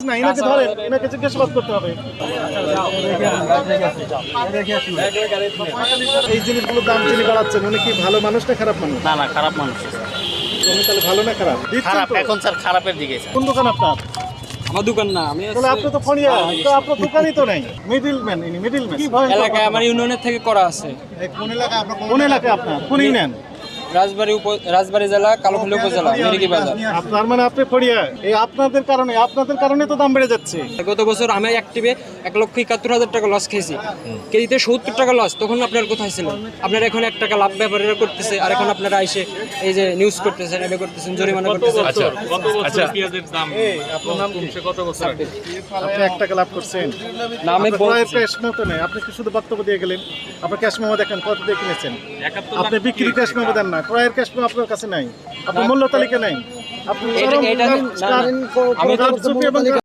না, এনাকে ধরেন, এনাকে জিজ্ঞাসাবাদ করতে হবে। এই জিনিসগুলোর দাম যিনি বাড়াচ্ছেন উনি কি ভালো মানুষ না খারাপ মানুষ? না না, খারাপ মানুষ। উনি তাহলে ভালো না খারাপ? খারাপ এখন স্যার, খারাপের দিকে স্যার। কোন দোকান আপনার? আমার দোকান না, আমি তাহলে আপনি তো ফোনিয়া, তো আপনার দোকানই তো নাই। মিডলম্যান, ইনি মিডলম্যান। কি ভয়ঙ্কর এলাকায় কথা আমার ইউনিয়নের থেকে করা আছে। কোন এলাকায় আপনার? কোন ইউনিয়ন? রাজবাড়ী জেলা, কালোখালী উপজেলা, মিরিকি বাজার। আপনার মানে আপনি ফড়িয়া, এই আপনাদের কারণে তো দাম বেড়ে যাচ্ছে। গত বছর আমি অ্যাক্টিভে 1,71,000 টাকা লস খেয়েছি। কেজিতে 70 টাকা লস। তখন আপনার কোথায় ছিলেন? আপনারা এখন 1 টাকা লাভ ব্যাপারীরা করতেছে, আর এখন আপনারা এসে এই যে নিউজ করতেছেন, এটা করতেছেন, জরিমানা করতেছেন। আচ্ছা, পেঁয়াজের দাম আপনার নাম কমছে কত বছর আগে? আপনি 1 টাকা লাভ করছেন? না, আমি ক্রয়ের ক্যাশ মেমো তো নেই, আপনি কি শুধু বক্তব্য দিয়ে গেলেন? আপনি ক্যাশ মেমো দেখেন কত দিয়ে কিনেছেন। আপনি বিক্রি ক্যাশ মেমো দেন না, ক্রয়ের ক্যাশ মেমো আপনার কাছে নাই, আপনার মূল্য তালিকা নাই। আপনি এটা আমি